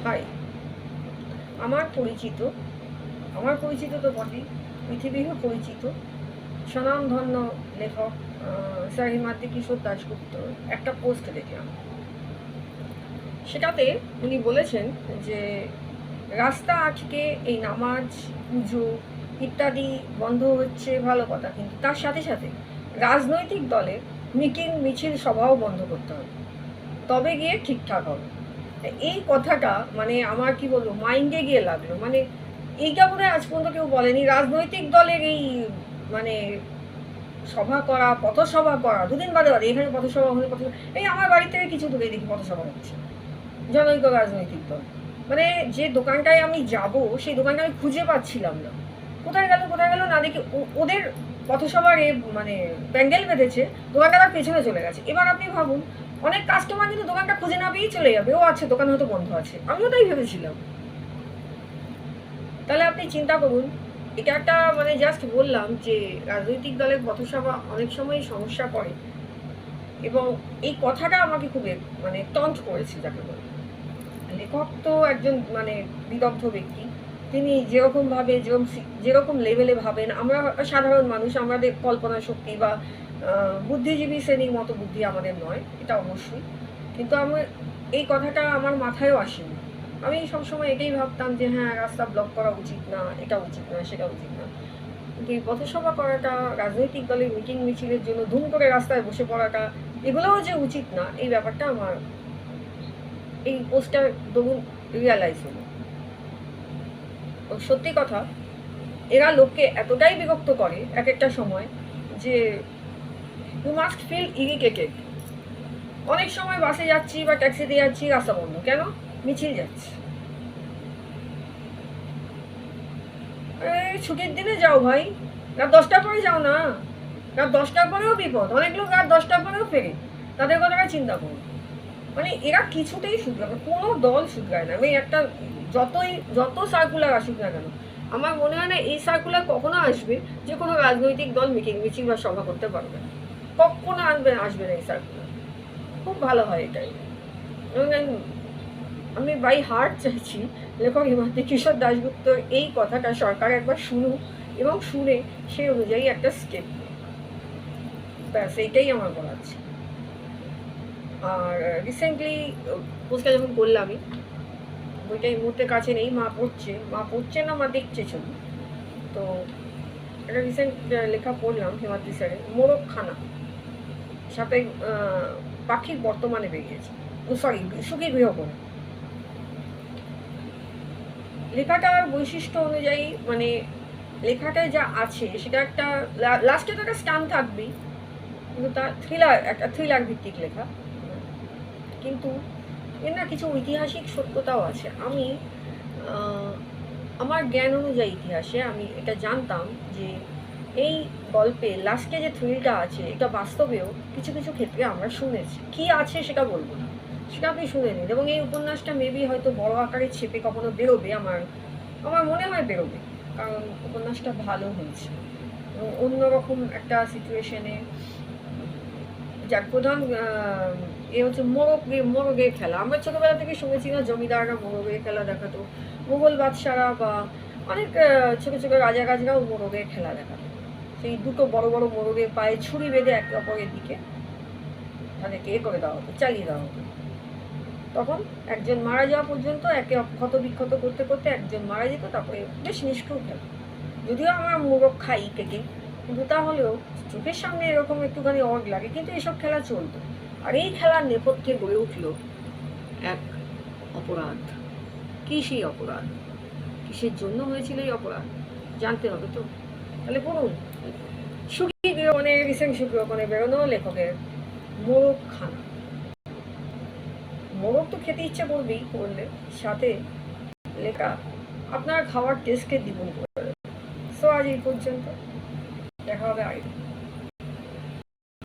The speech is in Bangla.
হাই, আমার পরিচিত তো বটেই, পৃথিবীরও পরিচিত স্বনামধন্য লেখক স্যার হিমাদ্রি কিশোর দাশগুপ্ত একটা পোস্ট দেখলাম। সেটাতে উনি বলেছেন যে রাস্তা আজকে এই নামাজ, পুজো ইত্যাদি বন্ধ হচ্ছে ভালো কথা, কিন্তু তার সাথে সাথে রাজনৈতিক দলের মিটিং মিছিল সভাও বন্ধ করতে হবে, তবে গিয়ে ঠিকঠাক হবে। এই কথাটা মানে আমার কি বলবো মাইন্ডে গিয়ে লাগলো। মানে এইটা বোধহয় আজ পর্যন্ত কেউ বলেনি। রাজনৈতিক দলের এই মানে সভা করা, পথসভা করা, দুদিন বাদে বাদে এখানে পথসভা হলে এই আমার বাড়ি থেকে কিছু দূরে দেখি পথসভা হচ্ছে জনৈক রাজনৈতিক দল। মানে যে দোকানটায় আমি যাব সেই দোকানটা আমি খুঁজে পাচ্ছিলাম না, কোথায় গেল না দেখি ওদের পথসভার মানে প্যান্ডেল বেঁধেছে, দোকানটা তার পেছনে চলে গেছে। এবার আপনি ভাবুন, অনেক কাস্টমার কিন্তু দোকানটা খুঁজে না পেয়েই চলে যাবে, ও আচ্ছা দোকান হয়তো বন্ধ আছে, আমিও তাই ভেবেছিলাম। তাহলে আপনি চিন্তা করুন, এটা একটা মানে জাস্ট বললাম যে রাজনৈতিক দলের পথসভা অনেক সময় সমস্যা করে, এবং এই কথাটা আমাকে খুব মানে টন্ট করেছে যাকে বলে। লেখক তো একজন মানে বিদগ্ধ ব্যক্তি, তিনি যেরকমভাবে যেরকম লেভেলে ভাবেন, আমরা সাধারণ মানুষ, আমাদের কল্পনা শক্তি বা বুদ্ধিজীবী শ্রেণীর মতো বুদ্ধি আমাদের নয়, এটা অবশ্যই। কিন্তু আমার এই কথাটা আমার মাথায়ও আসেনি। আমি সবসময় এটাই ভাবতাম যে হ্যাঁ, রাস্তা ব্লক করা উচিত না, এটা উচিত না, সেটা উচিত না। কিন্তু এই পথসভা করাটা, রাজনৈতিক দলের মিটিং মিছিলের জন্য ধুম করে রাস্তায় বসে পড়াটা, এগুলোও যে উচিত না, এই ব্যাপারটা আমার এই পোস্টার দরুন রিয়ালাইজ হলো। সত্যি কথা, এরা লোককে এতটাই বিরক্ত করে এক একটা সময় যে ইউ মাস্ট ফিল ইরিটেটেড। অনেক সময় বাসে যাচ্ছি বা ট্যাক্সিতে যাচ্ছি, রাস্তা বন্ধ কেন? মিছিল যাচ্ছে। ছুটির দিনে যাও ভাই, রাত 10টার পরে যাও না। রাত 10টার পরেও বিপদ, অনেক লোক রাত 10টার পরেও ফেরে, তাদের কথাটা চিন্তা করুন। মানে এরা কিছুতেই শুধরাবে, কোনো দল শুধরায় না। আমি একটা যত সার্কুলার আসুক না কেন, আমার মনে হয় না এই সার্কুলার কখনো আসবে যে কোনো রাজনৈতিক দল মিটিং মিছিল বা সভা করতে পারবে না, কখনো আসবে না এই সার্কুলার। খুব ভালো হয় এটাই। এবং আমি বাই হার্ট চাইছি লেখক হিমাদ্রি কিশোর দাশগুপ্ত এই কথাটা সরকার একবার শুনুক, এবং শুনে সেই অনুযায়ী একটা স্টেপ নেয়। ব্যাস এইটাই আমার বলার ছিল। আর রিসেন্টলি পোস্টটা যখন করলাম, আমি বইটা এই মুহূর্তে কাছে নেই, মা পড়ছে না মা দেখছে ছবি। তো একটা রিসেন্ট লেখা পড়লাম হিমাদ্রি স্যারের, মোরগখানা, সাথে পাখির বর্তমানে বেরিয়েছে, সরি সুখী গৃহকোণ। লেখাটার বৈশিষ্ট্য অনুযায়ী মানে লেখাটায় যা আছে সেটা একটা লাস্টে তো একটা স্টান থাকবেই, কিন্তু তার একটা থ্রিলার ভিত্তিক লেখা, কিন্তু এর না কিছু ঐতিহাসিক সত্যতাও আছে। আমি আমার জ্ঞান অনুযায়ী ইতিহাসে আমি এটা জানতাম যে এই গল্পে লাস্টে যে থ্রিলটা আছে এটা বাস্তবেও কিছু কিছু ক্ষেত্রে আমরা শুনেছি। কি আছে সেটা বলবো না, সেটা আপনি শুনে নিন। এবং এই উপন্যাসটা মেবি হয়তো বড় আকারে ছেপে কখনো বেরোবে, আমার মনে হয় বেরোবে, কারণ উপন্যাসটা ভালো হয়েছে এবং অন্যরকম একটা সিচুয়েশনে। যার প্রধান এ হচ্ছে মোরগের খেলা। আমরা ছোটবেলা থেকে শুনেছি না, জমিদাররা মোরগের খেলা দেখাতো, মুঘল বাদশারা বা অনেক ছোট ছোট রাজারাজরাও মোরগের খেলা দেখাতো। সেই দুটো বড় বড় মোরগের পায়ে ছুরি বেঁধে একে অপরের দিকে তাদেরকে করে দেওয়া হতো, চালিয়ে দেওয়া হতো। তখন একজন মারা যাওয়া পর্যন্ত একে ক্ষত বিক্ষত করতে করতে একজন মারা যেত, তারপরে বেশ নিষ্ঠুর খেলা। যদিও আমরা মোরগ খাই কেটে, কিন্তু তাহলেও চোখের সামনে এরকম একটুখানি অড লাগে, কিন্তু এসব খেলা চলতো। আর এই খেলার নেপথ্যে গড়ে উঠল এক অপরাধ। কী সেই অপরাধ, কিসের জন্য হয়েছিল এই অপরাধ, জানতে হবে তো। তাহলে পড়ুন সুখী গৃহকোণে, রিসেন্ট সুখী গৃহকোণে বেরোনো লেখকের মোরগখানা। মোরগ তো খেতে ইচ্ছে করবেই, করলে সাথে লেখা আপনার খাওয়ার টেস্টকে দ্বিগুণ করে। সো আজ এই পর্যন্ত, দেখা হবে আগে।